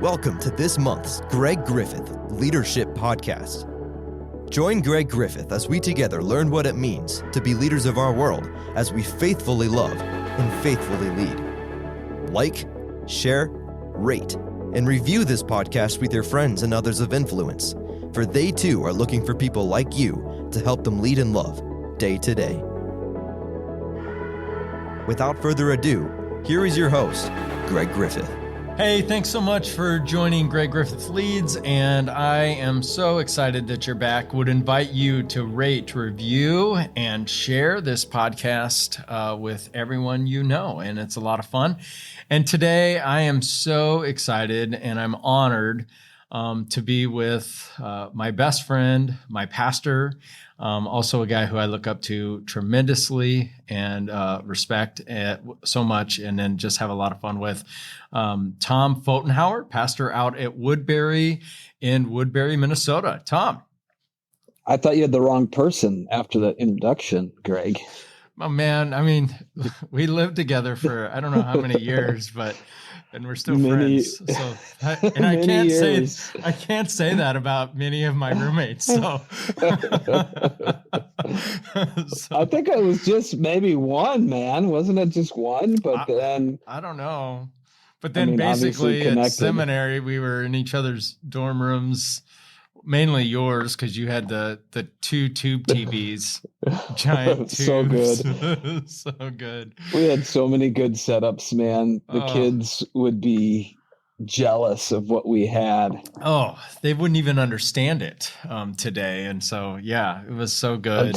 Welcome to this month's Greg Griffith Leadership Podcast. Join Greg Griffith as we together learn what it means to be leaders of our world as we faithfully love and faithfully lead. Like, share, rate, and review this podcast with your friends and others of influence, for they too are looking for people like you to help them lead in love day to day. Without further ado, here is your host, Greg Griffith. Hey, thanks so much for joining Greg Griffith Leads, and I am so excited that you're back. Would invite you to rate, review, and share this podcast with everyone you know, and it's a lot of fun. And today I am so excited and I'm honored to be with my best friend, my pastor, also a guy who I look up to tremendously and respect so much, and then just have a lot of fun with. Tom Pfotenhauer, pastor out at Woodbury in Woodbury, Minnesota. Tom. I thought you had the wrong person after that introduction, Greg. Oh, man. I mean, we lived together for I don't know how many years, and we're still friends. So, and I can't say that about many of my roommates. So, I think it was just maybe one, man. Wasn't it just one? But then I don't know. But then basically at seminary, we were in each other's dorm rooms, mainly yours, because you had the two tube TVs, giant tubes. So good. So good. We had so many good setups, man. The kids would be jealous of what we had. Oh, they wouldn't even understand it today. And so, yeah, it was so good.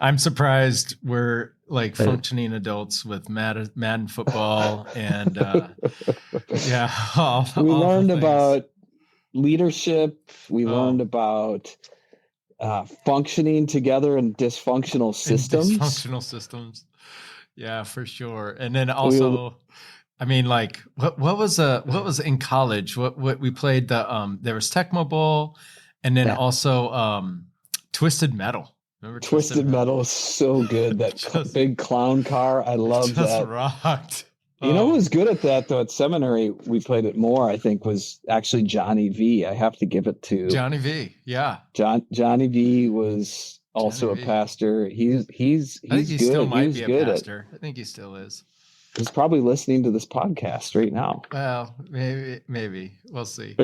I'm surprised we're like functioning adults with Madden football and we learned about leadership. We learned about functioning together in dysfunctional systems. Yeah, for sure. And then also, I mean, like what was in college? What we played there was Tecmo Bowl, and then also Twisted Metal. Remember Twisted Metal is so good. That big clown car. I love that. Just rocked. You know who was good at that, though? At seminary, we played it more, I think, was actually Johnny V. I have to give it to Johnny V. Yeah. Johnny V was also a pastor. He's I think he good. Still might be a pastor. I think he still is. He's probably listening to this podcast right now. Well, maybe. We'll see.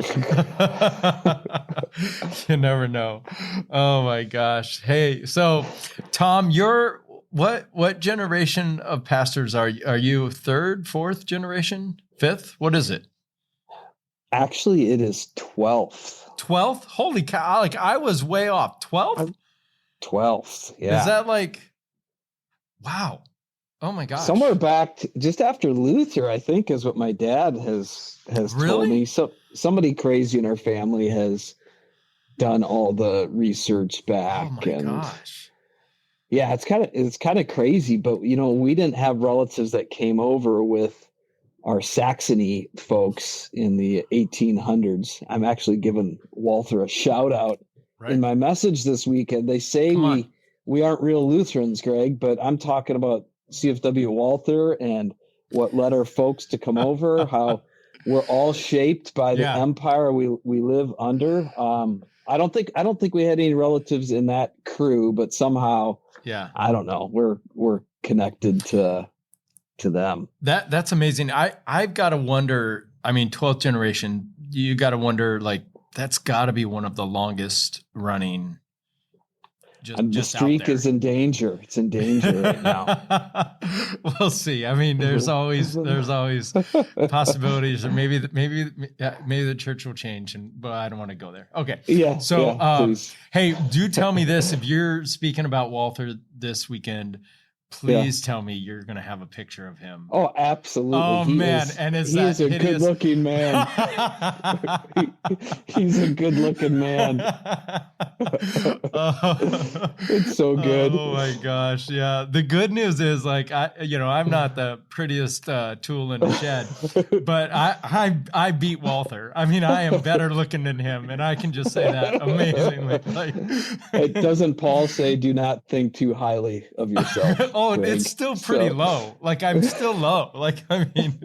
You never know. Oh my gosh. Hey, so Tom, you're what generation of pastors are you? Are you third, fourth generation, fifth? What is it? Actually, it is 12th. 12th? Holy cow. Like I was way off. 12th? 12th. Yeah. Is that like, wow. Oh my gosh. Somewhere back just after Luther, I think, is what my dad has told me. So somebody crazy in our family has done all the research back. Oh my gosh. Yeah, it's kind of crazy, but you know, we didn't have relatives that came over with our Saxony folks in the 1800s. I'm actually giving Walther a shout out in my message this weekend. They say we aren't real Lutherans, Greg, but I'm talking about CFW Walther and what led our folks to come over, how we're all shaped by the empire we live under. I don't think we had any relatives in that crew, but somehow, I don't know, we're connected to them. That's amazing. I've got to wonder, I mean, 12th generation, you got to wonder, like, that's got to be one of the longest running. The streak is in danger. It's in danger right now. We'll see. I mean, there's always possibilities, or maybe the church will change, but I don't want to go there. Okay. Yeah. So, hey, do tell me this: if you're speaking about Walther this weekend, please tell me you're going to have a picture of him. Oh, absolutely. Oh, man. And he is a good-looking man. He's a good-looking man. It's so good. Oh, my gosh. Yeah. The good news is, like, I'm not the prettiest tool in the shed, but I beat Walther. I mean, I am better looking than him, and I can just say that amazingly. Like, doesn't Paul say, do not think too highly of yourself? Oh, Greg. it's still pretty low. Like I'm still low. Like, I mean,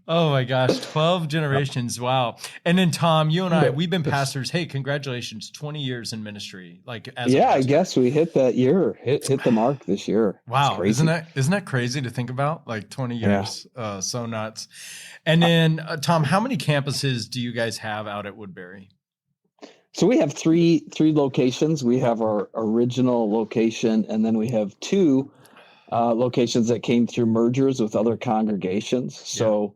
oh my gosh, 12 generations. Wow. And then Tom, you and I, we've been pastors. Hey, congratulations. 20 years in ministry. Like as a pastor. I guess we hit that year, hit the mark this year. Wow. Isn't that crazy to think about? Like 20 years. Yeah. So nuts. And then Tom, how many campuses do you guys have out at Woodbury? So we have three locations. We have our original location, and then we have two locations that came through mergers with other congregations. So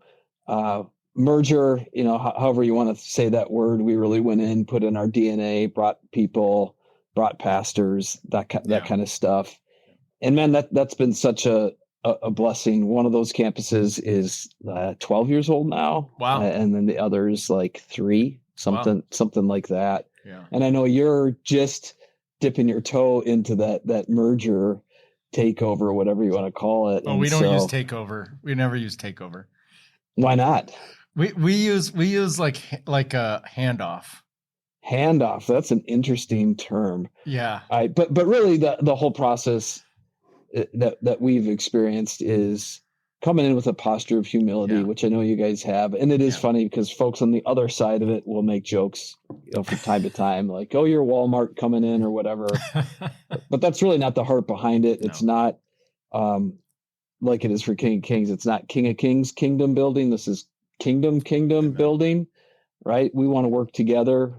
merger, however you want to say that word, we really went in, put in our DNA, brought people, brought pastors, that kind of stuff. And man, that's been such a blessing. One of those campuses is 12 years old now. Wow. And then the other's like 3, something like that. Yeah. And I know you're just dipping your toe into that merger takeover, whatever you want to call it. Oh, we don't use takeover. We never use takeover. Why not? We use like a handoff. Handoff. That's an interesting term. Yeah. But really the whole process that we've experienced is coming in with a posture of humility, which I know you guys have. And it is funny because folks on the other side of it will make jokes, from time to time, like, oh, you're Walmart coming in or whatever. But that's really not the heart behind it. It's not like it is for King of Kings. It's not King of Kings kingdom building. This is kingdom building, right? We want to work together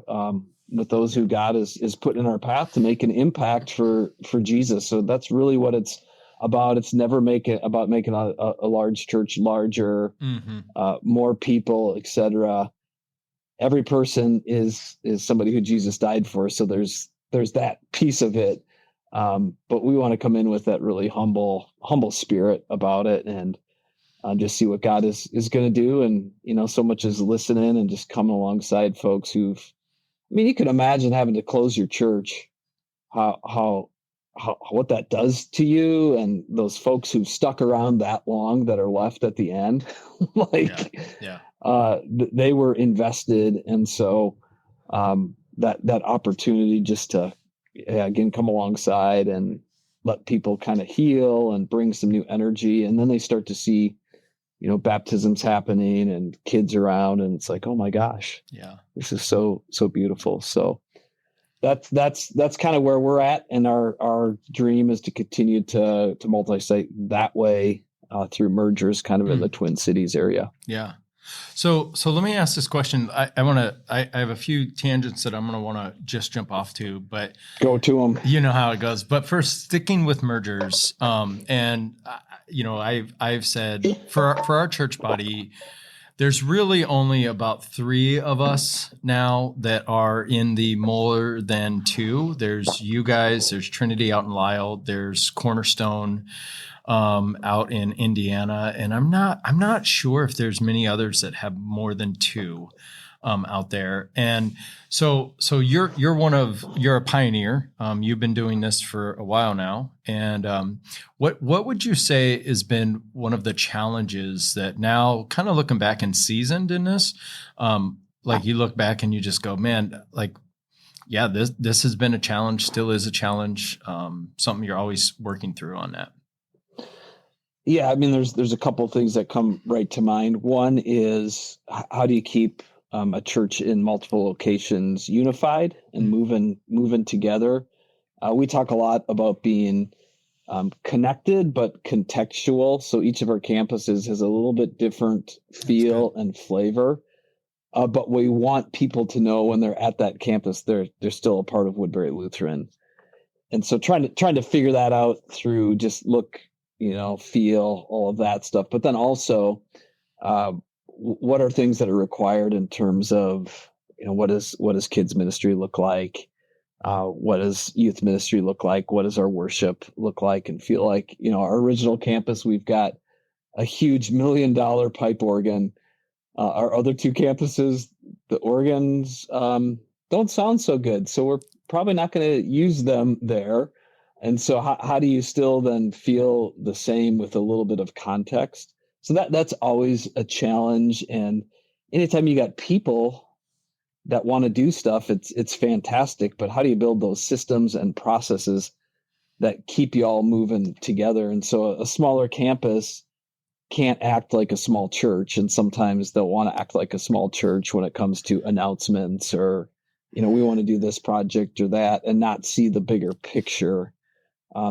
with those who God is putting in our path to make an impact for Jesus. So that's really what it's about. It's never about making a large church larger, more people, etc. Every person is somebody who Jesus died for. So there's that piece of it. But we want to come in with that really humble spirit about it and just see what God is going to do. And, so much is listening and just coming alongside folks you can imagine having to close your church, how what that does to you, and those folks who've stuck around that long that are left at the end, they were invested. And so that opportunity just to, again, come alongside and let people kind of heal and bring some new energy. And then they start to see, baptisms happening and kids around, and it's like, oh my gosh, this is so beautiful. So that's kind of where we're at. And our dream is to continue to multi-site that way through mergers kind of in the Twin Cities area. Yeah. So let me ask this question. I have a few tangents that I'm going to want to just jump off to, but go to them. You know how it goes. But first, sticking with mergers, I've said for our church body, there's really only about 3 of us now that are in the more than 2. There's you guys, there's Trinity out in Lisle, there's Cornerstone out in Indiana, and I'm not sure if there's many others that have more than 2 out there. And so you're a pioneer. You've been doing this for a while now. And what would you say has been one of the challenges that now, kind of looking back and seasoned in this, like you look back and you just go, man, like, yeah, this has been a challenge, still is a challenge, something you're always working through on that. Yeah, there's a couple of things that come right to mind. One is, how do you keep a church in multiple locations unified and moving together? We talk a lot about being connected but contextual. So each of our campuses has a little bit different feel and flavor. But we want people to know when they're at that campus, they're still a part of Woodbury Lutheran. And so trying to figure that out through just look, feel, all of that stuff. But then also, what are things that are required in terms of, what does kids ministry look like? What does youth ministry look like? What does our worship look like and feel like? Our original campus, we've got a huge $1 million pipe organ. Our other 2 campuses, the organs don't sound so good. So we're probably not going to use them there. And so how do you still then feel the same with a little bit of context? So that's always a challenge. And anytime you got people that want to do stuff, it's fantastic. But how do you build those systems and processes that keep you all moving together. And so a smaller campus can't act like a small church. And sometimes they'll want to act like a small church when it comes to announcements or, we want to do this project or that, and not see the bigger picture.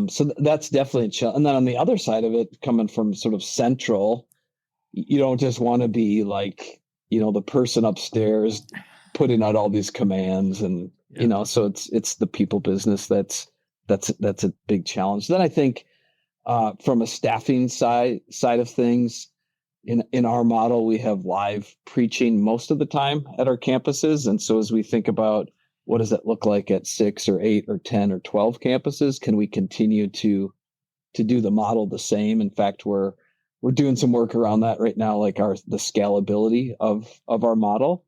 So that's definitely a challenge. And then on the other side of it, coming from sort of central, you don't just want to be like, the person upstairs putting out all these commands and, so it's the people business. That's a big challenge. Then I think, from a staffing side of things, in our model, we have live preaching most of the time at our campuses. And so as we think about what does it look like at 6 or 8 or 10 or 12 campuses, can we continue to do the model the same? In fact, we're doing some work around that right now, like the scalability of our model.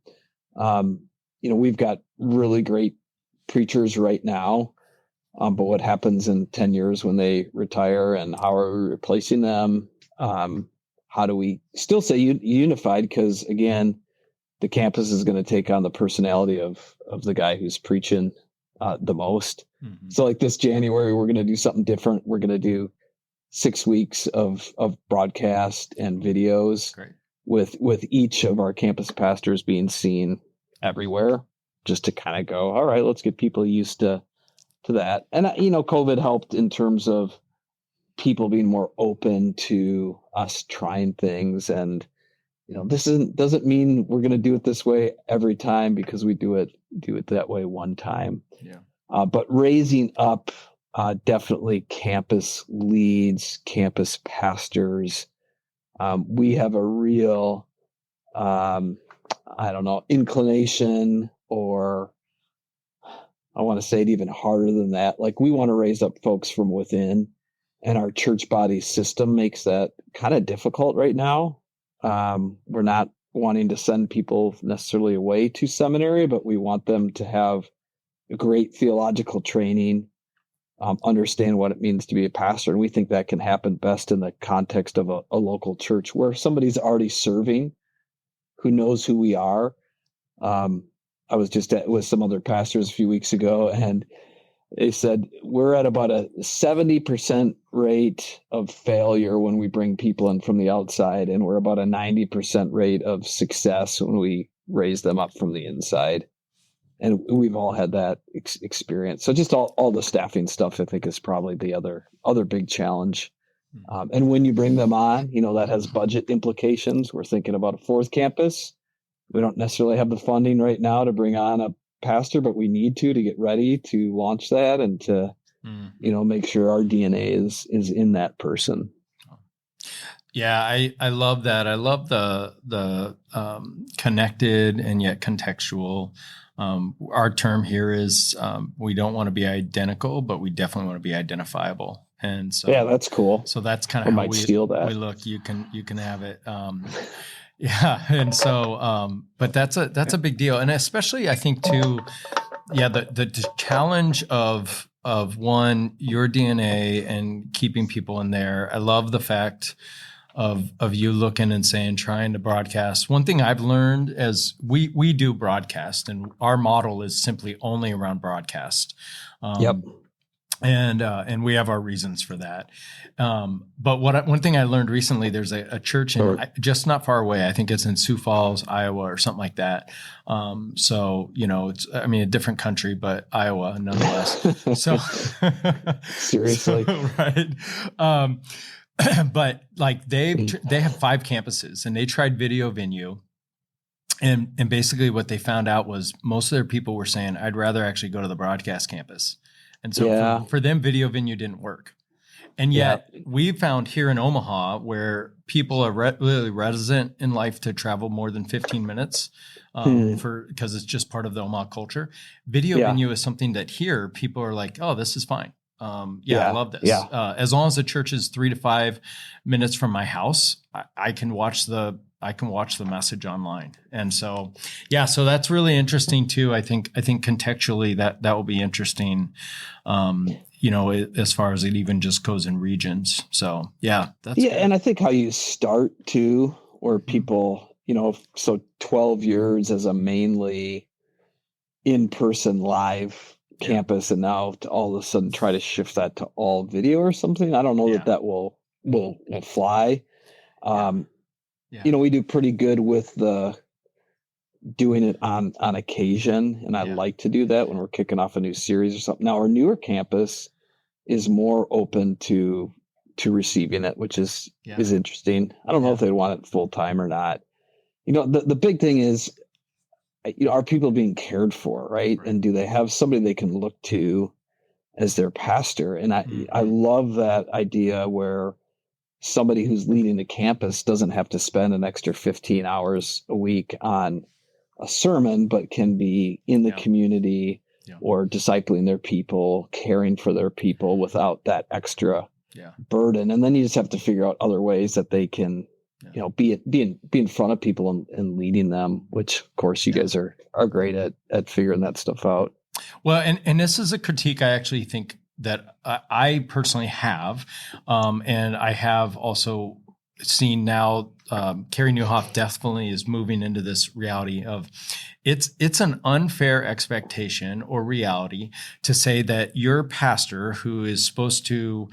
We've got really great preachers right now. But what happens in 10 years when they retire, and how are we replacing them? How do we still say unified? Because again, the campus is going to take on the personality of the guy who's preaching the most. Mm-hmm. So like this January, we're going to do something different. We're going to do 6 weeks of broadcast and videos. Great. with each of our campus pastors being seen everywhere, just to kind of go, all right, let's get people used to that. And, COVID helped in terms of people being more open to us trying things. And, this doesn't mean we're going to do it this way every time, because we do it that way one time. Yeah. But raising up definitely campus leads, campus pastors. We have a real, inclination, or I want to say it even harder than that. Like, we want to raise up folks from within, and our church body system makes that kind of difficult right now. We're not wanting to send people necessarily away to seminary, but we want them to have a great theological training, understand what it means to be a pastor. And we think that can happen best in the context of a local church where somebody's already serving, who knows who we are. I was just with some other pastors a few weeks ago, and they said we're at about a 70% rate of failure when we bring people in from the outside, and we're about a 90% rate of success when we raise them up from the inside. And we've all had that experience. So just all the staffing stuff, I think, is probably the other big challenge. And when you bring them on, that has budget implications. We're thinking about a 4th campus. We don't necessarily have the funding right now to bring on a pastor, but we need to get ready to launch that, and to, make sure our DNA is in that person. Yeah, I love that. I love the connected and yet contextual. Our term here is we don't want to be identical, but we definitely want to be identifiable. And so, yeah, that's cool. So that's kind of how we steal that. We look. You can have it. Yeah, and so, but that's a big deal, and especially I think too. Yeah, the challenge of one, your DNA and keeping people in there. I love the fact of you looking and saying, trying to broadcast. One thing I've learned as we do broadcast, and our model is simply only around broadcast. Yep. And we have our reasons for that. But one thing I learned recently, there's a church just not far away. I think it's in Sioux Falls, Iowa, or something like that. So, it's, a different country, but Iowa nonetheless. So seriously. So, right. But like they have 5 campuses, and they tried Video Venue. And basically what they found out was most of their people were saying, I'd rather actually go to the broadcast campus. And so for them, Video Venue didn't work. And yet we found here in Omaha, where people are really resident in life to travel more than 15 minutes because it's just part of the Omaha culture. Video Venue is something that here people are like, oh, this is fine. I love this. Yeah. As long as the church is 3 to 5 minutes from my house, I can watch the message online. And so, so that's really interesting too. I think contextually that will be interesting, as far as it even just goes in regions. So that's good. And I think how you start too, or people, so 12 years as a mainly in-person live campus, and now to all of a sudden try to shift that to all video or something. I don't know that will fly. We do pretty good with the doing it on occasion, and I like to do that when we're kicking off a new series or something. Now our newer campus is more open to receiving it, which is interesting. I don't know if they'd want it full time or not. The big thing is, are people being cared for, right? And do they have somebody they can look to as their pastor? And I love that idea where somebody who's leading the campus doesn't have to spend an extra 15 hours a week on a sermon, but can be in the community or discipling their people, caring for their people without that extra burden. And then you just have to figure out other ways that they can, be in front of people and leading them, which of course you guys are great at figuring that stuff out. Well, and this is a critique I actually think that I personally have, and I have also seen now. Carrie Nieuwhof definitely is moving into this reality of it's an unfair expectation or reality to say that your pastor, who is supposed to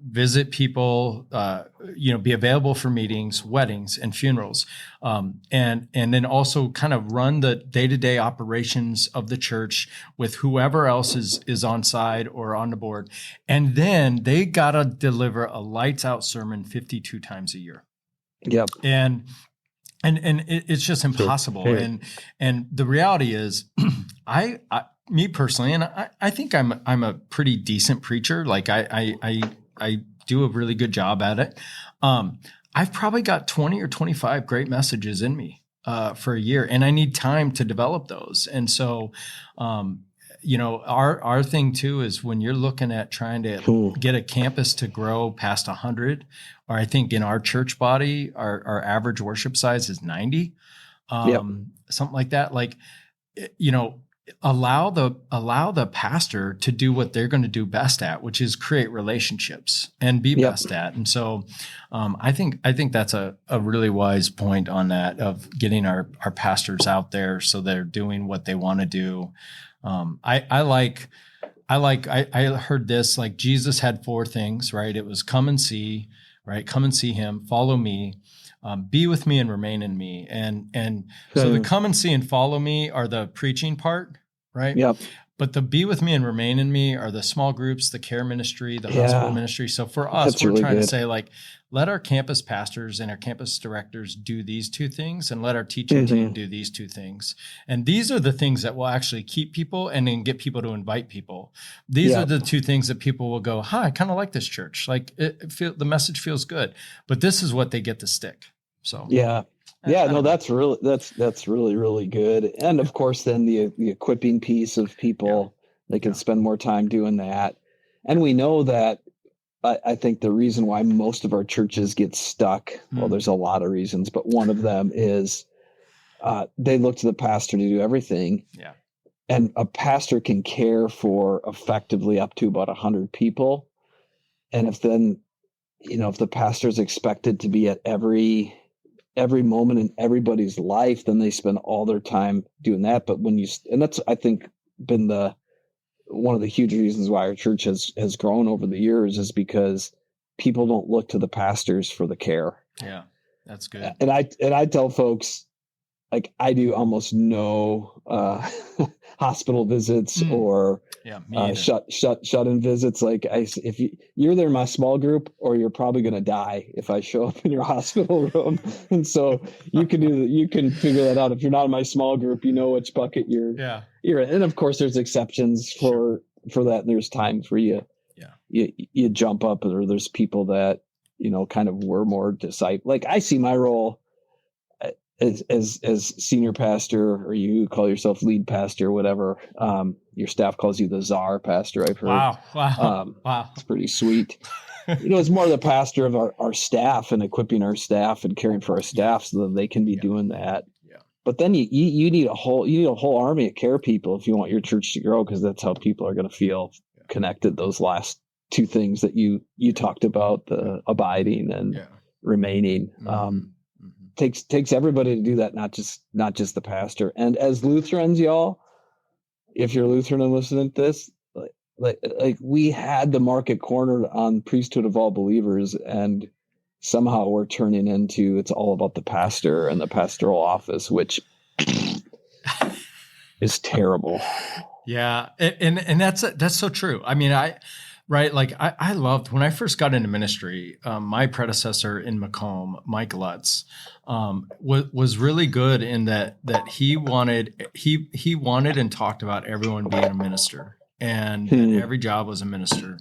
visit people, be available for meetings, weddings, and funerals, and then also kind of run the day-to-day operations of the church with whoever else is on side or on the board, and then they gotta deliver a lights-out sermon 52 times a year. Yep. And it's just impossible. Sure. And the reality is, me personally, and I think I'm a pretty decent preacher. Like I do a really good job at it. I've probably got 20 or 25 great messages in me for a year, and I need time to develop those. And so, our thing too is when you're looking at trying to get a campus to grow past 100, or I think in our church body, our average worship size is 90, something like that. Like, allow the pastor to do what they're going to do best at, which is create relationships and be best at. And so, I think that's a really wise point on that, of getting our pastors out there so they're doing what they want to do. I heard this, like Jesus had 4 things, right? It was come and see, right? Come and see him, follow me, be with me and remain in me. And so the come and see and follow me are the preaching part, right? Yep. But the be with me and remain in me are the small groups, the care ministry, the hospital ministry. So for us, we're really trying to say, like, let our campus pastors and our campus directors do these 2 things, and let our teaching team do these 2 things. And these are the things that will actually keep people and then get people to invite people. These are the 2 things that people will go, I kind of like this church. Like the message feels good, but this is what they get to stick. So, that's really, really good. And of course, then the equipping piece of people, they can spend more time doing that. And we know that, I think the reason why most of our churches get stuck, well, there's a lot of reasons, but one of them is they look to the pastor to do everything. Yeah. And a pastor can care for effectively up to about 100 people. And if the pastor is expected to be at every moment in everybody's life, then they spend all their time doing that. But and that's, I think, been one of the huge reasons why our church has grown over the years, is because people don't look to the pastors for the care. Yeah, that's good. And I tell folks, like, I do almost no hospital visits or shut-in visits. Like, if you're there in my small group, or you're probably going to die if I show up in your hospital room. And so you can figure that out. If you're not in my small group, you know which bucket you're in. And of course, there's exceptions for that. There's times where you jump up, or there's people that kind of were more disciple. Like, I see my role as senior pastor, or you call yourself lead pastor, whatever. Your staff calls you the czar pastor, I've heard. Wow. It's pretty sweet. It's more the pastor of our staff, and equipping our staff and caring for our staff so that they can be doing that. Yeah. But then you need a whole army of care people if you want your church to grow, because that's how people are going to feel connected. Those last 2 things that you talked about, the abiding and remaining. Takes everybody to do that, not just the pastor. And as Lutherans, y'all, if you're Lutheran and listening to this, like we had the market cornered on priesthood of all believers, and somehow we're turning into it's all about the pastor and the pastoral office, which is terrible. Yeah. And that's so true. I mean, I loved when I first got into ministry, my predecessor in Macomb, Mike Lutz, was really good in that he wanted and talked about everyone being a minister, and every job was a minister.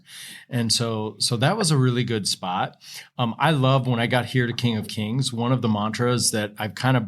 And so that was a really good spot. I love when I got here to King of Kings, one of the mantras that I've kind of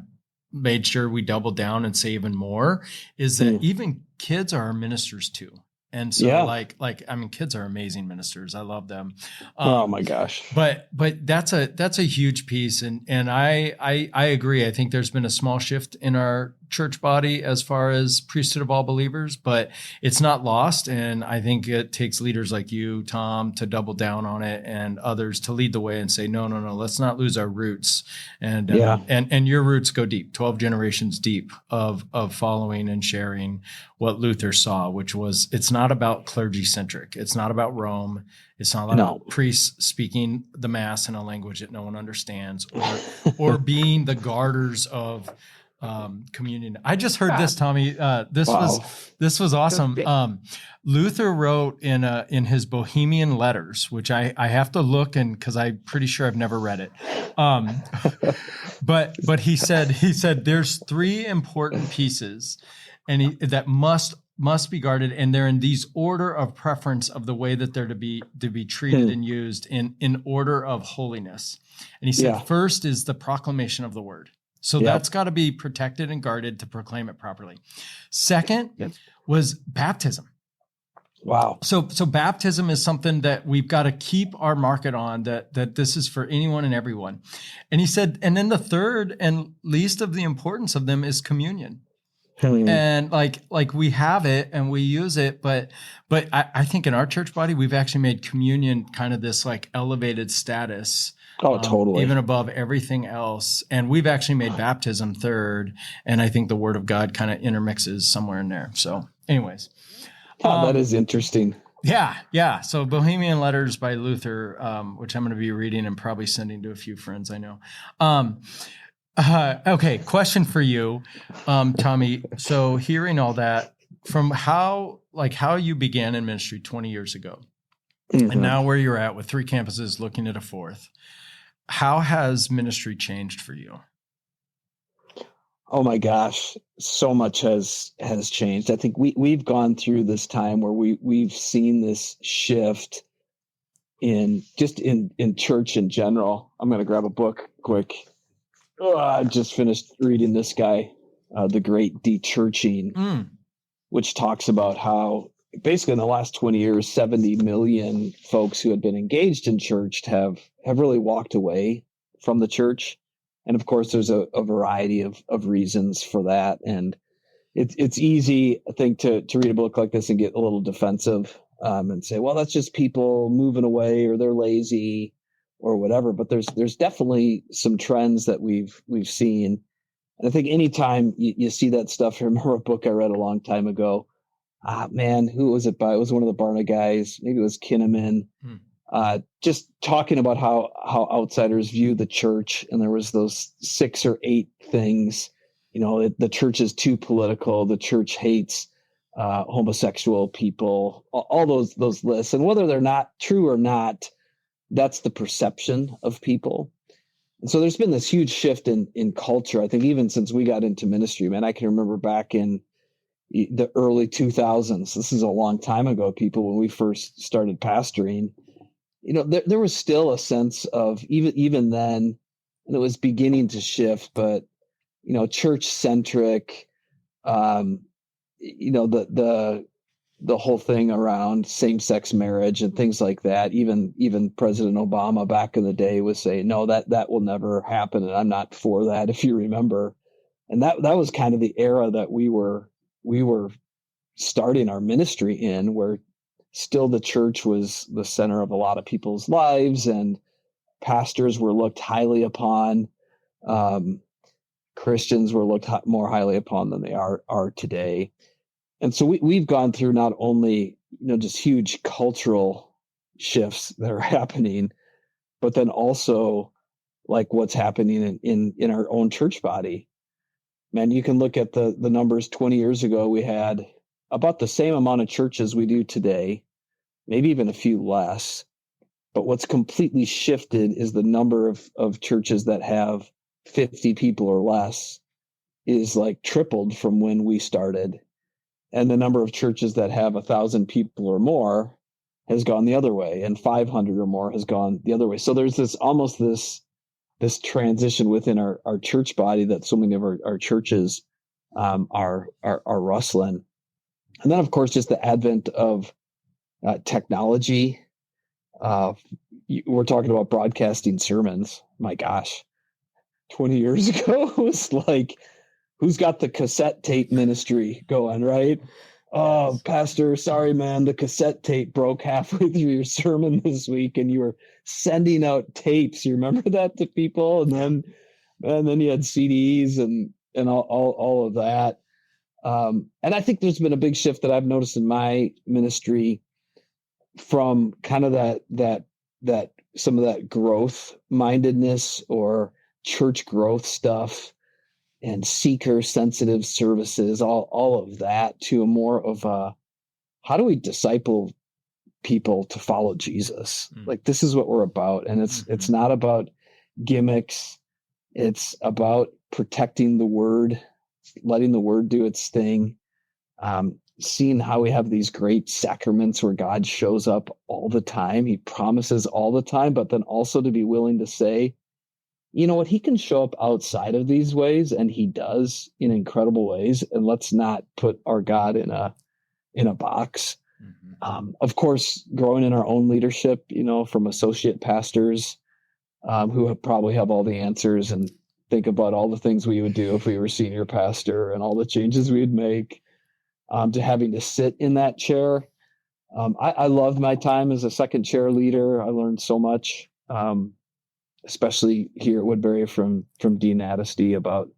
made sure we double down and say even more is that even kids are ministers too. And so like, I mean, kids are amazing ministers. I love them. Oh my gosh. But that's a huge piece. And I agree. I think there's been a small shift in our church body as far as priesthood of all believers, but it's not lost. And I think it takes leaders like you, Tom, to double down on it, and others to lead the way and say, no, let's not lose our roots. And and your roots go deep, 12 generations deep of following and sharing what Luther saw, which was, it's not about clergy centric. It's not about Rome. It's not about priests speaking the mass in a language that no one understands, or being the garters of communion. I just heard this, Tommy. This was awesome. Luther wrote in his Bohemian Letters, which I have to look, and because I'm pretty sure I've never read it. But he said there's three important pieces, and that must be guarded, and they're in these order of preference of the way that they're to be treated and used in order of holiness. And he said, first is the proclamation of the word. So that's got to be protected and guarded to proclaim it properly. Second was baptism. Wow. So baptism is something that we've got to keep our market on, that this is for anyone and everyone. And he said, and then the third and least of the importance of them is communion. And like we have it and we use it, but I think in our church body, we've actually made communion kind of this like elevated status. Oh, totally. Even above everything else. And we've actually made baptism third. And I think the word of God kind of intermixes somewhere in there. So anyways. That is interesting. Yeah. So Bohemian Letters by Luther, which I'm going to be reading and probably sending to a few friends I know. Okay, question for you, Tommy. So hearing all that, from how you began in ministry 20 years ago, and now where you're at with 3 campuses looking at a 4th, how has ministry changed for you? Oh my gosh, so much has changed. I think we've gone through this time where we've seen this shift in church in general. I'm going to grab a book quick. I just finished reading this guy, The Great Dechurching, which talks about how basically in the last 20 years, 70 million folks who had been engaged in church have really walked away from the church. And of course, there's a variety of reasons for that. And it's easy, I think, to read a book like this and get a little defensive and say, well, that's just people moving away, or they're lazy or whatever. But there's definitely some trends that we've seen. And I think anytime you see that stuff, I remember a book I read a long time ago. Who was it by? It was one of the Barna guys. Maybe it was Kinnaman. Just talking about how outsiders view the church. And there was those 6 or 8 things. The church is too political. The church hates homosexual people, all those lists. And whether they're not true or not, that's the perception of people. And so there's been this huge shift in culture. I think even since we got into ministry, man, I can remember back in the early 2000s. This is a long time ago, people, when we first started pastoring, there was still a sense of even then, and it was beginning to shift, but, church centric, the whole thing around same-sex marriage and things like that. Even President Obama back in the day was saying, no, that will never happen. And I'm not for that, if you remember. And that was kind of the era that we were starting our ministry in, where still the church was the center of a lot of people's lives, and pastors were looked highly upon. Christians were looked more highly upon than they are today. And so we've gone through not only, just huge cultural shifts that are happening, but then also like what's happening in our own church body. Man, you can look at the numbers. 20 years ago, we had about the same amount of churches we do today, maybe even a few less. But what's completely shifted is the number of churches that have 50 people or less is like tripled from when we started. And the number of churches that have 1,000 people or more has gone the other way, and 500 or more has gone the other way. So there's this transition within our church body that so many of our churches are rustling. And then, of course, just the advent of technology. We're talking about broadcasting sermons. My gosh, 20 years ago, it was like, who's got the cassette tape ministry going, right? Oh, yes. Pastor, sorry, man, the cassette tape broke halfway through your sermon this week, and you were sending out tapes. You remember that to people? And then you had CDs and all of that. And I think there's been a big shift that I've noticed in my ministry from kind of that some of that growth mindedness or church growth stuff and seeker sensitive services, all of that, to a more of a, how do we disciple people to follow Jesus? Like, this is what we're about. And it's not about gimmicks. It's about protecting the word, letting the word do its thing. Seeing how we have these great sacraments where God shows up all the time. He promises all the time, but then also to be willing to say, you know what, he can show up outside of these ways, and he does in incredible ways. And let's not put our God in a box. Of course, growing in our own leadership, from associate pastors who probably have all the answers and think about all the things we would do if we were senior pastor and all the changes we'd make, to having to sit in that chair. I loved my time as a second chair leader. I learned so much. Especially here at Woodbury from Dean Addisty about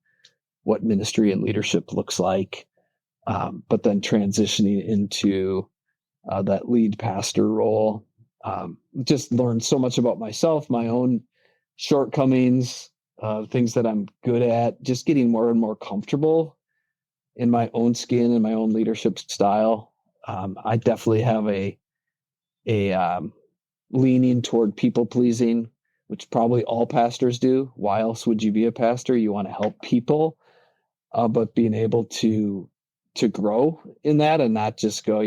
what ministry and leadership looks like, but then transitioning into that lead pastor role, just learned so much about myself, my own shortcomings, things that I'm good at, just getting more and more comfortable in my own skin and my own leadership style. I definitely have a leaning toward people pleasing, which probably all pastors do. Why else would you be a pastor? You want to help people, but being able to grow in that and not just go,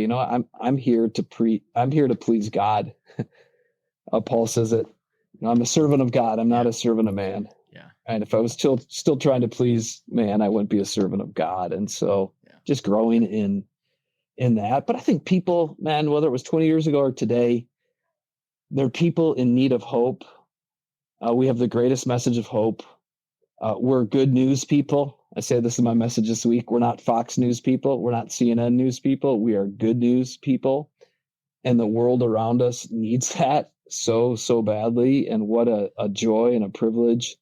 I'm here to please God. Paul says it, I'm a servant of God. I'm not a servant of man. Yeah. And if I was still trying to please man, I wouldn't be a servant of God. And so just growing in that. But I think people, man, whether it was 20 years ago or today, they're people in need of hope. We have the greatest message of hope. We're good news people. I say this in my message this week. We're not Fox News people. We're not CNN news people. We are good news people. And the world around us needs that so badly. And what a joy and a privilege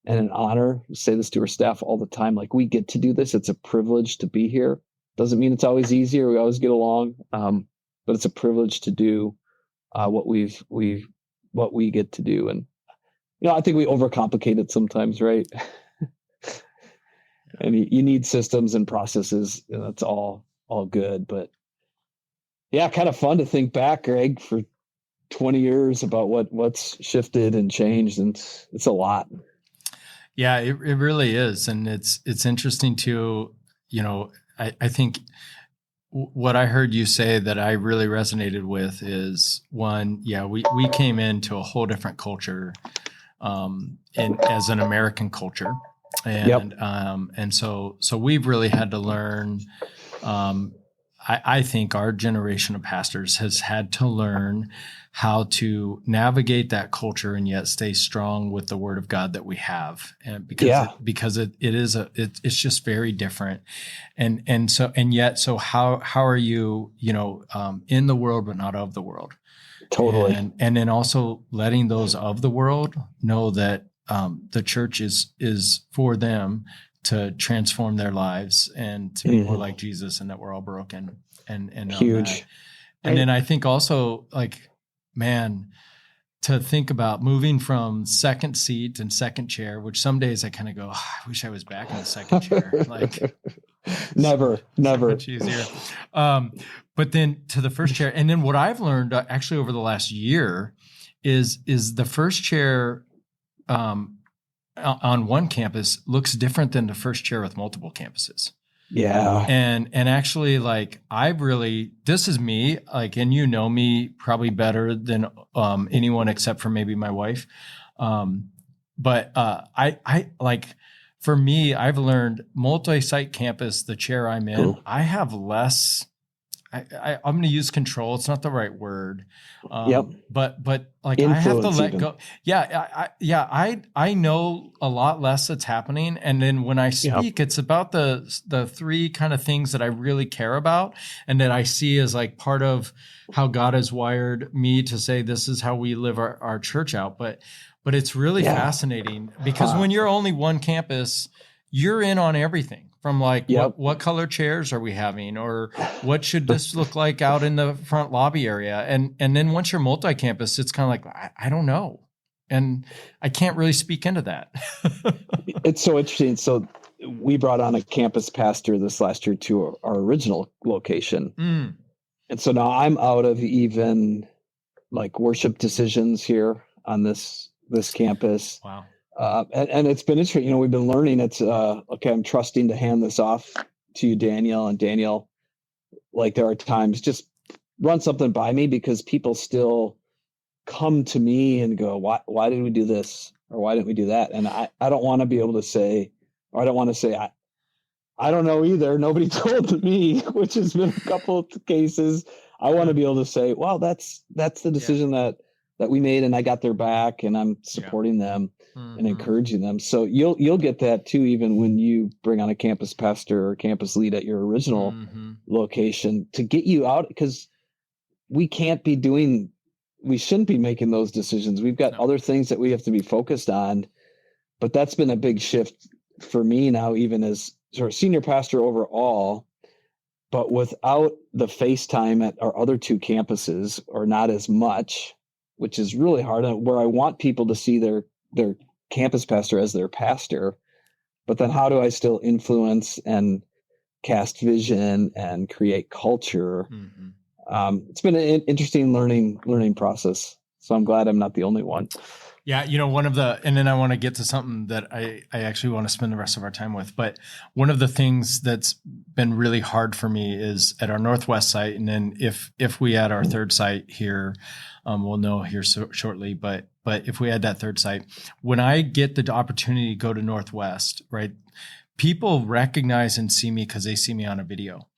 and an honor. We say this to our staff all the time. Like, we get to do this. It's a privilege to be here. Doesn't mean it's always easy or we always get along. But it's a privilege to do what we get to do. And I think we overcomplicate it sometimes, right? And you need systems and processes, and that's all good. But yeah, kind of fun to think back, Greg, for 20 years about what's shifted and changed, and it's a lot. Yeah, it really is. And it's interesting to, I think what I heard you say that I really resonated with is, one, we came into a whole different culture as an American culture. And, and so we've really had to learn, I think our generation of pastors has had to learn how to navigate that culture and yet stay strong with the word of God that we have. And because it's just very different. So how are you, in the world, but not of the world? Totally. And then also letting those of the world know that the church is for them to transform their lives and to be more like Jesus, and that we're all broken and huge. And then I think also, like, man, to think about moving from second seat and second chair, which some days I kind of go, oh, I wish I was back in the second chair. Like, never. So much easier. But then to the first chair. And then what I've learned actually over the last year is the first chair on one campus looks different than the first chair with multiple campuses. Yeah. And actually, like, this is me, like, and you know me probably better than anyone except for maybe my wife. But I like, for me, I've learned multi-site campus, the chair I'm in, I have less, I'm going to use control. It's not the right word. But like, influence, I have to let even. go. Yeah. I know a lot less that's happening. And then when I speak, it's about the three kind of things that I really care about and that I see as like part of how God has wired me to say, this is how we live our church out. But it's really fascinating because when you're only one campus, you're in on everything. From like, what color chairs are we having? Or what should this look like out in the front lobby area? And then once you're multi-campus, it's kind of like, I don't know. And I can't really speak into that. It's so interesting. So we brought on a campus pastor this last year to our original location. And so now I'm out of even like worship decisions here on this campus. Wow. And it's been interesting. You know, we've been learning. It's okay. I'm trusting to hand this off to you, Daniel. And Daniel, like, there are times just run something by me because people still come to me and go, why did we do this? Or why didn't we do that? And I don't want to be able to say, or I don't want to say, I don't know either. Nobody told me, which has been a couple of cases. I want to be able to say, well, that's the decision that we made, and I got their back, and I'm supporting them and encouraging them. So you'll get that too, even when you bring on a campus pastor or campus lead at your original location, to get you out, because we shouldn't be making those decisions. We've got other things that we have to be focused on. But that's been a big shift for me now, even as sort of senior pastor overall. But without the FaceTime at our other two campuses, or not as much, which is really hard, where I want people to see their campus pastor as their pastor. But then how do I still influence and cast vision and create culture? It's been an interesting learning process. So I'm glad I'm not the only one. Yeah, you know, and then I want to get to something that I actually want to spend the rest of our time with. But one of the things that's been really hard for me is at our Northwest site, and then if we add our third site here, we'll know here shortly. But if we add that third site, when I get the opportunity to go to Northwest, right, people recognize and see me because they see me on a video.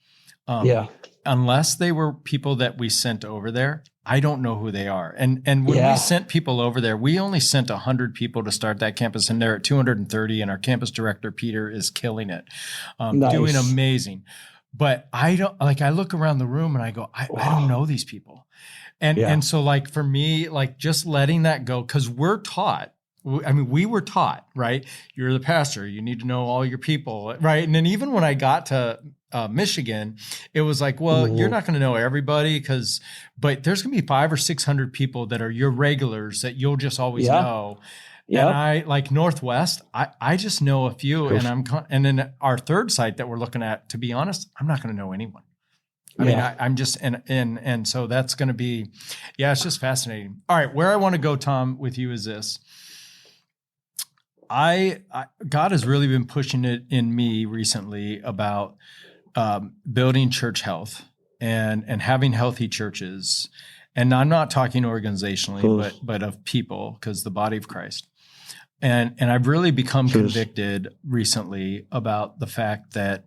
Unless they were people that we sent over there, I don't know who they are. And when we sent people over there, we only sent 100 people to start that campus, and they're at 230. And our campus director, Peter, is killing it, doing amazing. But I don't, like, I look around the room and I go, I don't know these people. And so, like, for me, like, just letting that go, because we were taught, right? You're the pastor. You need to know all your people, right? And then even when I got to Michigan, it was like, well, you're not going to know everybody, but there's going to be 500 or 600 people that are your regulars that you'll just always know. And I, like Northwest, I just know a few, and then our third site that we're looking at, to be honest, I'm not going to know anyone. I mean, I'm just, and so that's going to be, it's just fascinating. All right. Where I want to go, Tom, with you is this. God has really been pushing it in me recently about building church health and having healthy churches. And I'm not talking organizationally, but of people, because the body of Christ. And I've really become convicted recently about the fact that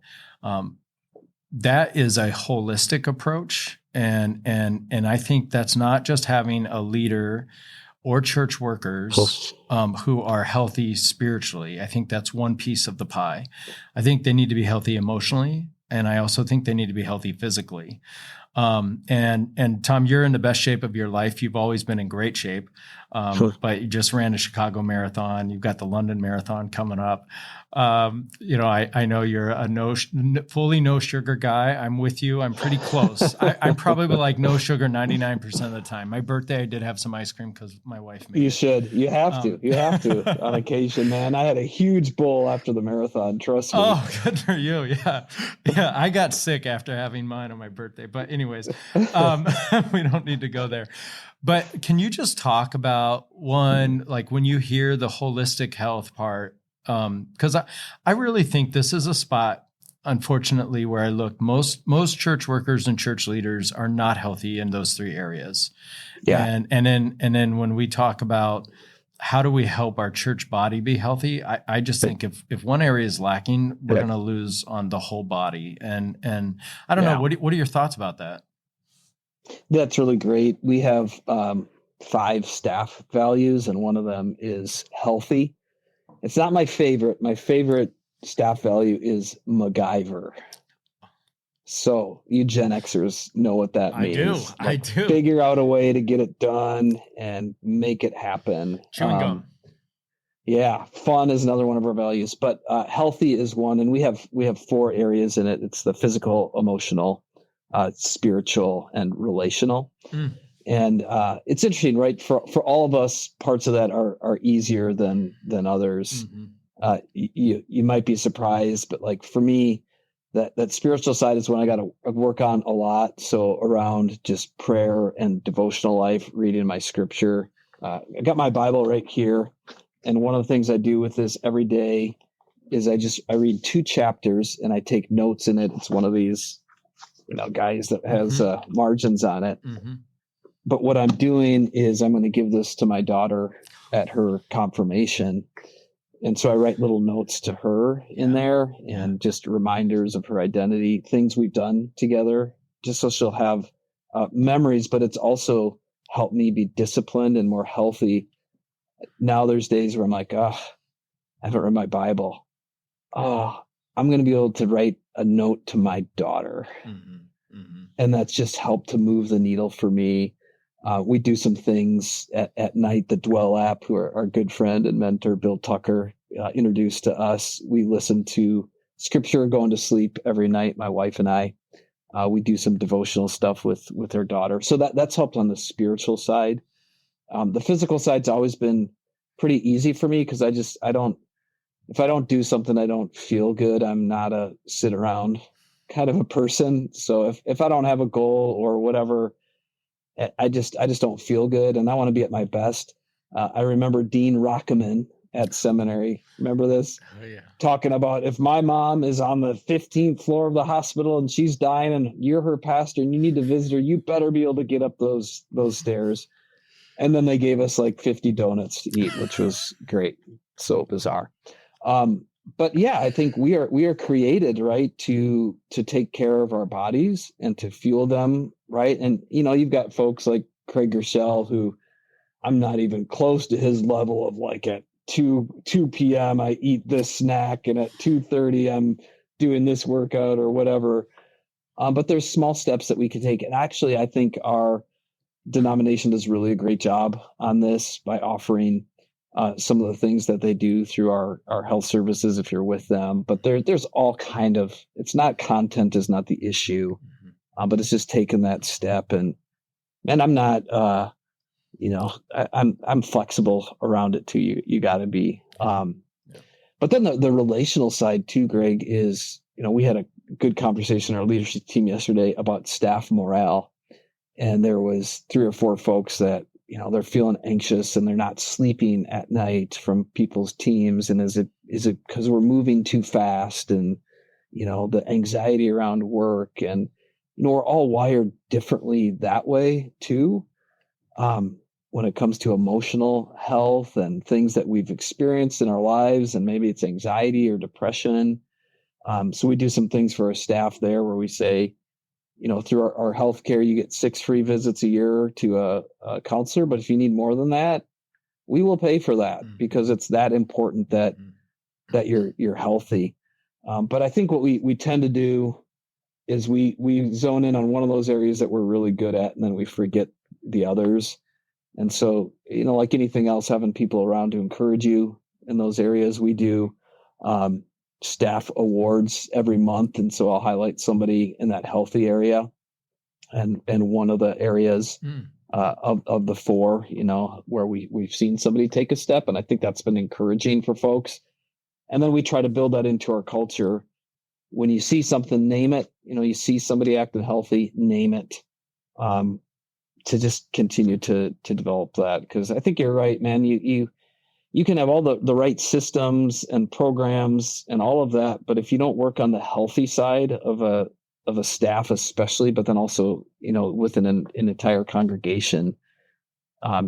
that is a holistic approach. And I think that's not just having a leader or church workers who are healthy spiritually. I think that's one piece of the pie. I think they need to be healthy emotionally, and I also think they need to be healthy physically. And Tom, you're in the best shape of your life. You've always been in great shape. But you just ran a Chicago Marathon. You've got the London Marathon coming up. I know you're a fully no sugar guy. I'm with you. I'm pretty close. I'm probably like no sugar 99% of the time. My birthday, I did have some ice cream because my wife made it. You should. You have to. You have to on occasion, man. I had a huge bowl after the marathon. Trust me. Oh, good for you. Yeah. Yeah. I got sick after having mine on my birthday. But anyways, we don't need to go there. But can you just talk about one, like when you hear the holistic health part? Because I really think this is a spot, unfortunately, where I look, most church workers and church leaders are not healthy in those three areas. Yeah. And then when we talk about how do we help our church body be healthy, I just think if one area is lacking, we're going to lose on the whole body. And I don't know, what are your thoughts about that? That's really great. We have 5 staff values, and one of them is healthy. It's not my favorite. My favorite staff value is MacGyver. So you Gen Xers know what that means. I do. Figure out a way to get it done and make it happen. Chewing gum. Yeah, fun is another one of our values, but healthy is one, and we have 4 areas in it. It's the physical, emotional, spiritual, and relational. And it's interesting, right? For all of us, parts of that are easier than others. You might be surprised, but like for me, that spiritual side is one I got to work on a lot. So around just prayer and devotional life, reading my scripture. I got my Bible right here, and one of the things I do with this every day is I read 2 chapters and I take notes in it. It's one of these guys that has margins on it. But what I'm doing is I'm going to give this to my daughter at her confirmation. And so I write little notes to her in there and just reminders of her identity, things we've done together, just so she'll have memories, but it's also helped me be disciplined and more healthy. Now there's days where I'm like, I haven't read my Bible. I'm going to be able to write a note to my daughter. And that's just helped to move the needle for me. We do some things at night. The Dwell app, who are our good friend and mentor, Bill Tucker, introduced to us. We listen to scripture going to sleep every night, my wife and I. We do some devotional stuff with her daughter. So that's helped on the spiritual side. The physical side's always been pretty easy for me because if I don't do something, I don't feel good. I'm not a sit around kind of a person. So if I don't have a goal or whatever, I just don't feel good, and I want to be at my best. I remember Dean Rockeman at seminary. Remember this? Oh, yeah. Talking about if my mom is on the 15th floor of the hospital and she's dying and you're her pastor and you need to visit her, you better be able to get up those stairs. And then they gave us like 50 donuts to eat, which was great. So bizarre. But yeah, I think we are created, right, to take care of our bodies and to fuel them, right? And you've got folks like Craig Gershell, who I'm not even close to his level of like at 2 p.m. I eat this snack, and at 2:30 I'm doing this workout or whatever. But there's small steps that we can take, and actually, I think our denomination does really a great job on this by offering some of the things that they do through our health services if you're with them. But there's all kind of, it's not, content is not the issue, but it's just taking that step. And I'm not, I'm flexible around it too. You got to be. But then the relational side too, Greg, is, we had a good conversation in our leadership team yesterday about staff morale. And there was 3 or 4 folks that, they're feeling anxious and they're not sleeping at night from people's teams. And is it because we're moving too fast, and, the anxiety around work, and, we're all wired differently that way too. When it comes to emotional health and things that we've experienced in our lives, and maybe it's anxiety or depression. So we do some things for our staff there where we say, through our healthcare, you get 6 free visits a year to a counselor. But if you need more than that, we will pay for that because it's that important that you're healthy. But I think what we tend to do is we zone in on one of those areas that we're really good at, and then we forget the others. And so, like anything else, having people around to encourage you in those areas. We do staff awards every month. And so I'll highlight somebody in that healthy area. And one of the areas of the four, where we've seen somebody take a step. And I think that's been encouraging for folks. And then we try to build that into our culture. When you see something, name it. You see somebody acting healthy, name it. To just continue to develop that. Because I think you're right, man. You can have all the right systems and programs and all of that, but if you don't work on the healthy side of a staff, especially, but then also within an entire congregation,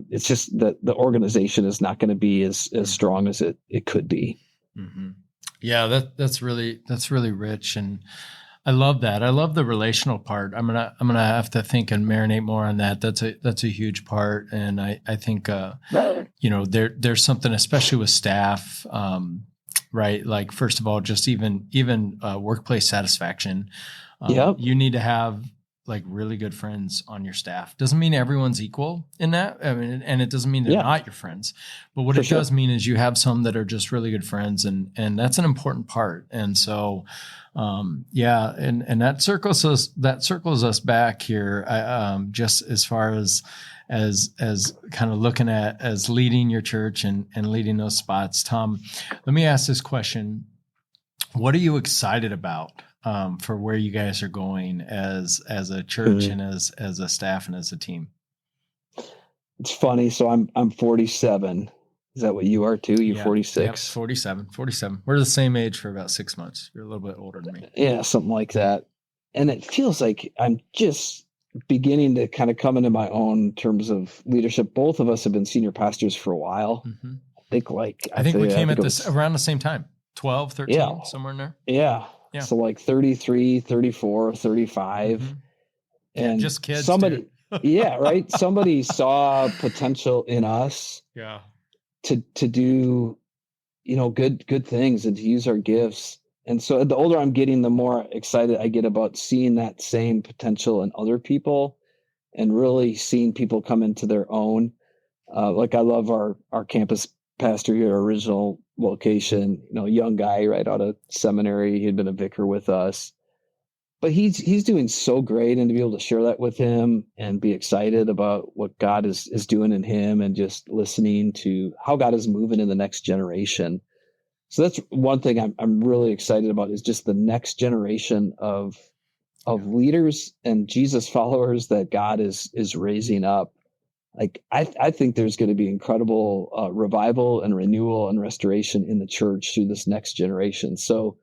it's just that the organization is not going to be as strong as it could be. Mm-hmm. Yeah, that's really rich, and I love that. I love the relational part. I'm gonna have to think and marinate more on that. That's a huge part, and I think there's something, especially with staff, right? Like, first of all, just even workplace satisfaction. You need to have like really good friends on your staff. Doesn't mean everyone's equal in that. I mean, and it doesn't mean they're not your friends, but what it does mean is you have some that are just really good friends, and that's an important part. And so, and that circles us back here, just as far as kind of looking at as leading your church and leading those spots. Tom, let me ask this question. What are you excited about for where you guys are going as a church and as a staff and as a team? It's funny. So I'm 47. Is that what you are too? You're 46? Yeah, 47. We're the same age for about 6 months. You're a little bit older than me. Yeah, something like that. And it feels like I'm just beginning to kind of come into my own in terms of leadership. Both of us have been senior pastors for a while. Mm-hmm. I think we came at this around the same time, 12, 13, somewhere in there. Yeah. So like 33, 34, 35. Mm-hmm. And just kids. Somebody, yeah, right. Somebody saw potential in us. Yeah. To do, good things and to use our gifts. And so the older I'm getting, the more excited I get about seeing that same potential in other people and really seeing people come into their own. Like I love our campus pastor here, our original location, a young guy right out of seminary. He had been a vicar with us, but he's doing so great, and to be able to share that with him and be excited about what God is doing in him and just listening to how God is moving in the next generation. So that's one thing I'm really excited about, is just the next generation of leaders and Jesus followers that God is raising up. Like I think there's going to be incredible revival and renewal and restoration in the church through this next generation. So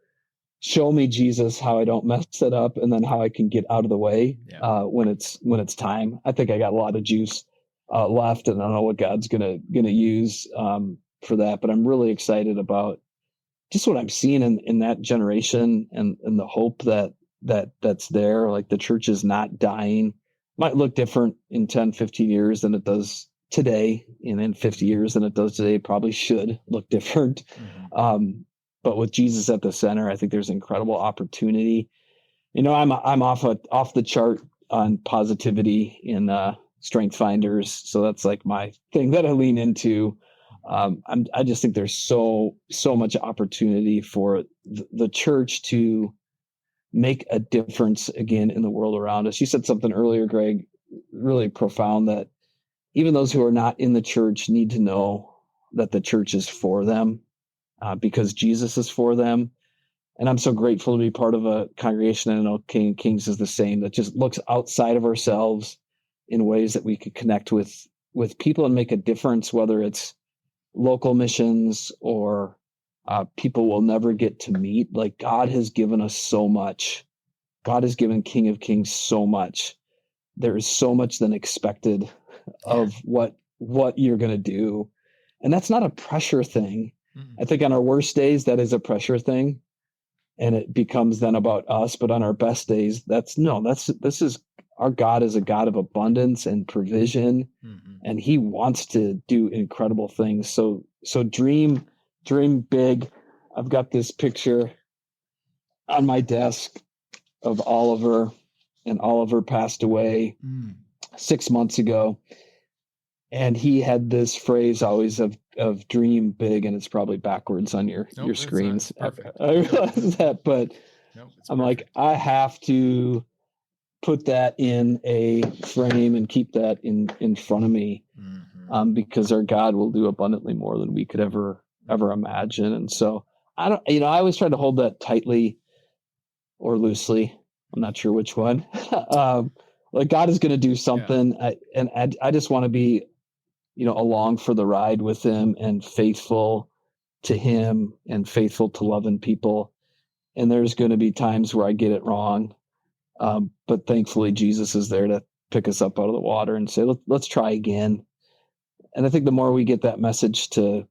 show me, Jesus, how I don't mess it up, and then how I can get out of the way when it's time. I think I got a lot of juice left, and I don't know what God's gonna use for that. But I'm really excited about just what I'm seeing in that generation and the hope that's there. Like, the church is not dying. Might look different in 10, 15 years than it does today, and in 50 years than it does today. Probably should look different. Mm-hmm. But with Jesus at the center, I think there's incredible opportunity. I'm off the chart on positivity in Strength Finders, so that's like my thing that I lean into. I just think there's so much opportunity for the church to make a difference again in the world around us. You said something earlier, Greg, really profound, that even those who are not in the church need to know that the church is for them. Because Jesus is for them. And I'm so grateful to be part of a congregation, and I know King of Kings is the same, that just looks outside of ourselves in ways that we could connect with people and make a difference, whether it's local missions or people we'll never get to meet. Like, God has given us so much. God has given King of Kings so much. There is so much then expected of what you're going to do. And that's not a pressure thing. I think on our worst days, that is a pressure thing, and it becomes then about us. But on our best days, our God is a God of abundance and provision, and He wants to do incredible things. So dream big. I've got this picture on my desk of Oliver, and Oliver passed away 6 months ago. And he had this phrase always of dream big, and it's probably backwards on your screens. It's perfect. I realize that, but I'm like, I have to put that in a frame and keep that in front of me, because our God will do abundantly more than we could ever imagine. And so I always try to hold that tightly or loosely. I'm not sure which one. Like God is going to do something, I just want to be, along for the ride with him and faithful to him and faithful to loving people. And there's going to be times where I get it wrong. But thankfully Jesus is there to pick us up out of the water and say, let's try again. And I think the more we get that message to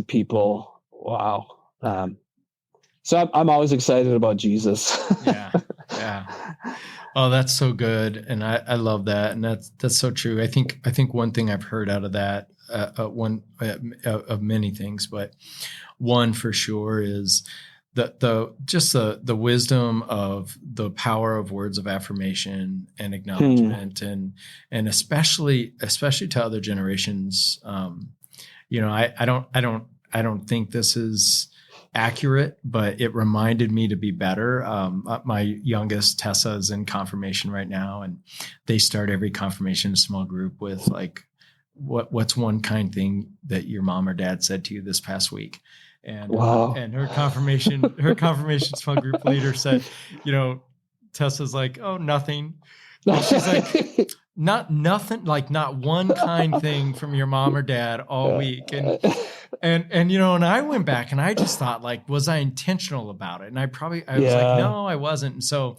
people, wow. So I'm always excited about Jesus. Yeah. Oh, that's so good. And I love that. And that's so true. I think one thing I've heard out of that, of many things, but one for sure is the wisdom of the power of words of affirmation and acknowledgement, and especially to other generations. I don't think this is accurate, but it reminded me to be better. My youngest Tessa is in confirmation right now, and they start every confirmation small group with like, what's one kind thing that your mom or dad said to you this past week? And wow. And her confirmation small group leader said, Tessa's like, oh, nothing. And she's like, not nothing, like not one kind thing from your mom or dad all week. And I went back and I just thought, like, was I intentional about it? And I was like, no, I wasn't. And so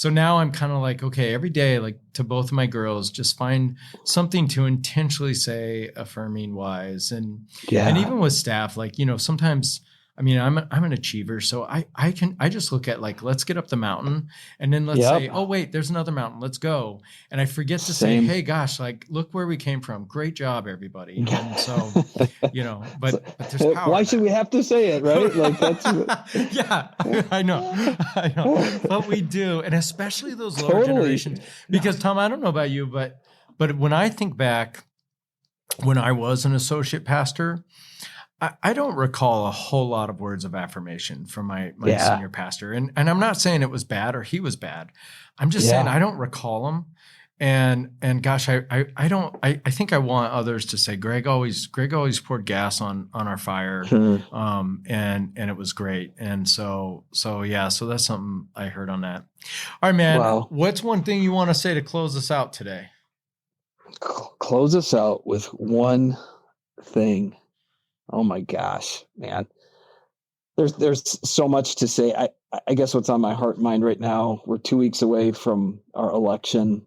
now I'm kind of like, okay, every day, like to both of my girls, just find something to intentionally say affirming wise. And even with staff, like, sometimes, I mean, I'm an achiever, so I just look at like, let's get up the mountain, and then let's say, oh wait, there's another mountain, let's go. And I forget to say, hey gosh, like look where we came from. Great job, everybody. And so, but there's power. Why should we have to say it, right? Like that's yeah, I know, but we do, and especially those lower generations. Because Tom, I don't know about you, but when I think back, when I was an associate pastor, I don't recall a whole lot of words of affirmation from my senior pastor. And I'm not saying it was bad or he was bad. I'm just saying I don't recall them. And gosh, I think I want others to say, Greg always poured gas on our fire. And it was great. And so that's something I heard on that. All right, man. Wow. What's one thing you want to say to close us out today? Close us out with one thing. Oh my gosh, man. There's so much to say. I guess what's on my heart and mind right now, we're 2 weeks away from our election,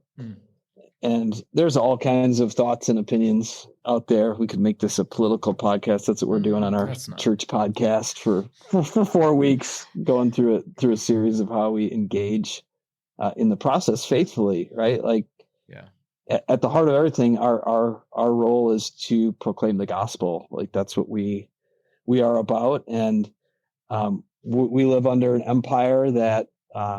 and there's all kinds of thoughts and opinions out there. We could make this a political podcast. That's what we're doing on our church podcast for 4 weeks, going through a series of how we engage in the process faithfully, right? Like, at the heart of everything, our role is to proclaim the gospel. Like that's what we are about. And we live under an empire that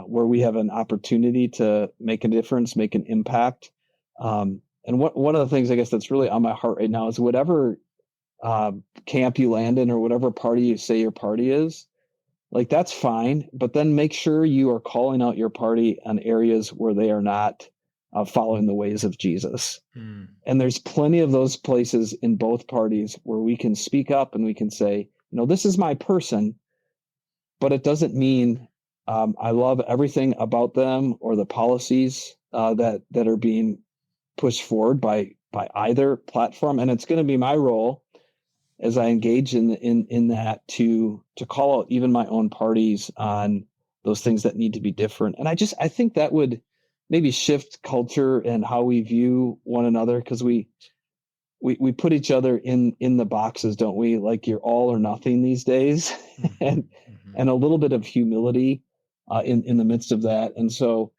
where we have an opportunity to make a difference, make an impact. And one of the things I guess that's really on my heart right now is whatever camp you land in or whatever party you say your party is, like that's fine. But then make sure you are calling out your party on areas where they are not following the ways of Jesus. And there's plenty of those places in both parties where we can speak up and we can say, this is my person, but it doesn't mean I love everything about them or the policies that are being pushed forward by either platform. And it's going to be my role as I engage in that to call out even my own parties on those things that need to be different. And I think that would maybe shift culture and how we view one another, because we put each other in the boxes, don't we? Like you're all or nothing these days, and a little bit of humility in the midst of that. And so,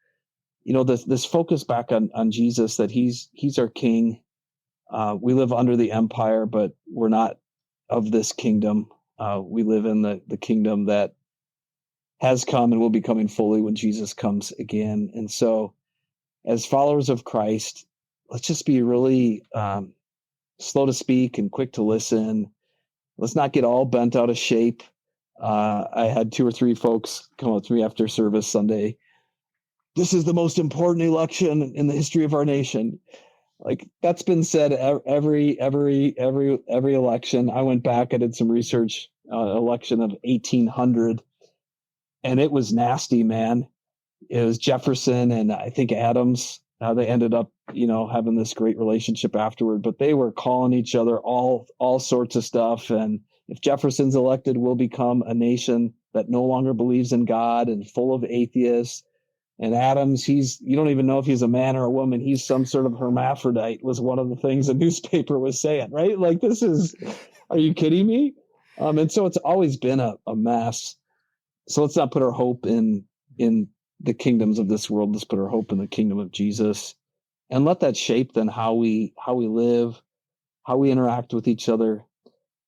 this focus back on Jesus, that he's our King. We live under the empire, but we're not of this kingdom. We live in the kingdom that has come and will be coming fully when Jesus comes again. And so as followers of Christ, let's just be really slow to speak and quick to listen. Let's not get all bent out of shape. I had 2 or 3 folks come up to me after service Sunday. This is the most important election in the history of our nation. Like, that's been said every election. I went back, I did some research, election of 1800, and it was nasty, man. It was Jefferson and I think Adams. They ended up, having this great relationship afterward, but they were calling each other all sorts of stuff. And if Jefferson's elected, we'll become a nation that no longer believes in God and full of atheists. And Adams, you don't even know if he's a man or a woman. He's some sort of hermaphrodite, was one of the things the newspaper was saying, right? Like, are you kidding me? And so it's always been a mess. So let's not put our hope in the kingdoms of this world. Let's put our hope in the kingdom of Jesus, and let that shape then how we live, how we interact with each other.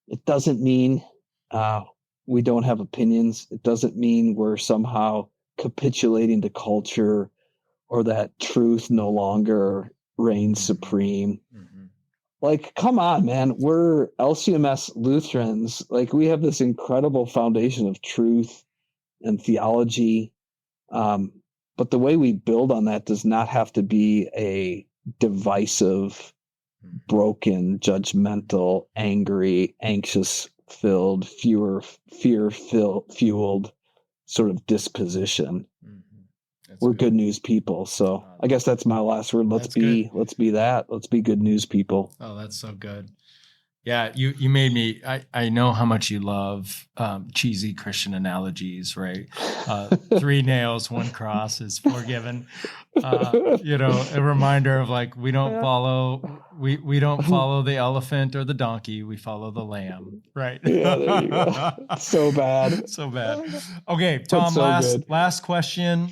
It doesn't mean we don't have opinions. It doesn't mean we're somehow capitulating to culture, or that truth no longer reigns supreme. Mm-hmm. Like, come on, man. We're LCMS Lutherans. Like, we have this incredible foundation of truth and theology. But the way we build on that does not have to be a divisive, broken, judgmental, angry, anxious-filled, fear-fueled sort of disposition. Mm-hmm. We're good news people. So I guess that's my last word. Let's be that. Let's be good news people. Oh, that's so good. Yeah, you made me. I know how much you love cheesy Christian analogies, right? 3 nails, 1 cross is forgiven. A reminder of, like, we don't follow the elephant or the donkey. We follow the lamb, right? Yeah, there you go. So bad. So bad. Okay, Tom. Last question.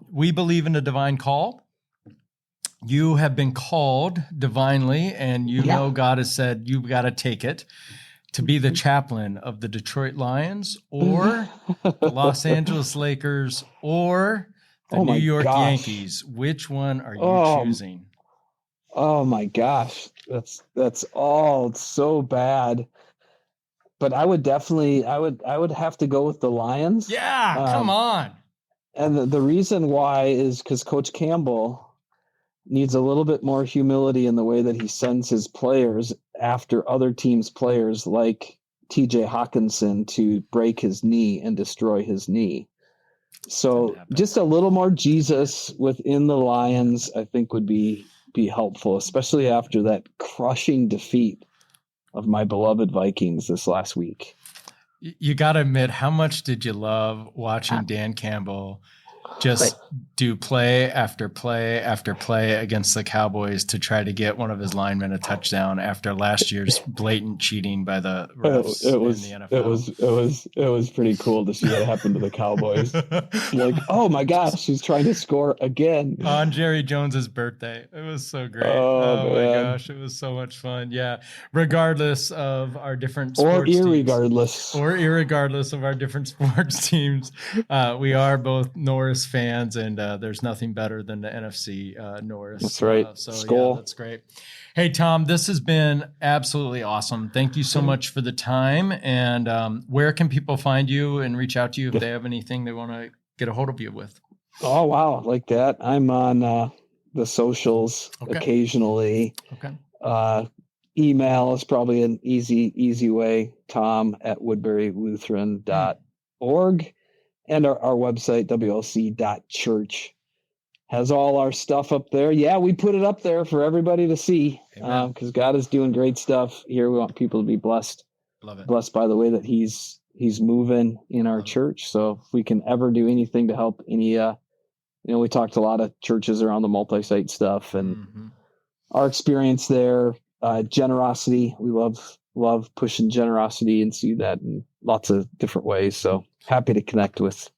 We believe in a divine call. You have been called divinely, and know God has said you've got to take it to be the chaplain of the Detroit Lions, or the Los Angeles Lakers, or the New York Yankees. Which one are you choosing? Oh my gosh, that's all so bad. But I would definitely, I would have to go with the Lions. Yeah, come on. And the reason why is because Coach Campbell needs a little bit more humility in the way that he sends his players after other teams' players like TJ Hawkinson to break his knee and destroy his knee. So just a little more Jesus within the Lions, I think, would be helpful, especially after that crushing defeat of my beloved Vikings this last week. You got to admit, how much did you love watching Dan Campbell just do play after play after play against the Cowboys to try to get one of his linemen a touchdown after last year's blatant cheating by the refs in the NFL? It was pretty cool to see what happened to the Cowboys. Like, oh my gosh, he's trying to score again on Jerry Jones's birthday. It was so great. Oh my gosh, it was so much fun. Yeah, regardless of our different sports irregardless of our different sports teams, we are both Norris fans, and there's nothing better than the NFC Norris. That's right. Yeah, that's great. Hey, Tom, this has been absolutely awesome. Thank you so much for the time. And where can people find you and reach out to you if they have anything they want to get a hold of you with? Oh, wow. Like that. I'm on the socials occasionally. Okay. Email is probably an easy way. Tom@woodburylutheran.org. And our website, WLC.church, has all our stuff up there. Yeah, we put it up there for everybody to see because God is doing great stuff here. We want people to be blessed. Love it. Blessed by the way that He's moving in our church. So if we can ever do anything to help any, we talked to a lot of churches around the multi-site stuff, and our experience there, generosity. We love pushing generosity and see that in lots of different ways. So happy to connect with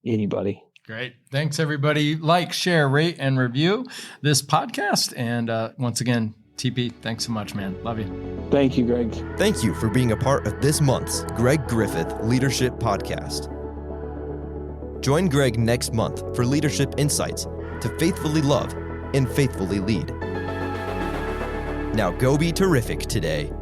anybody. Great. Thanks, everybody. Like, share, rate, and review this podcast. And once again, TP, thanks so much, man. Love you. Thank you, Greg. Thank you for being a part of this month's Greg Griffith Leadership Podcast. Join Greg next month for leadership insights to faithfully love and faithfully lead. Now go be terrific today.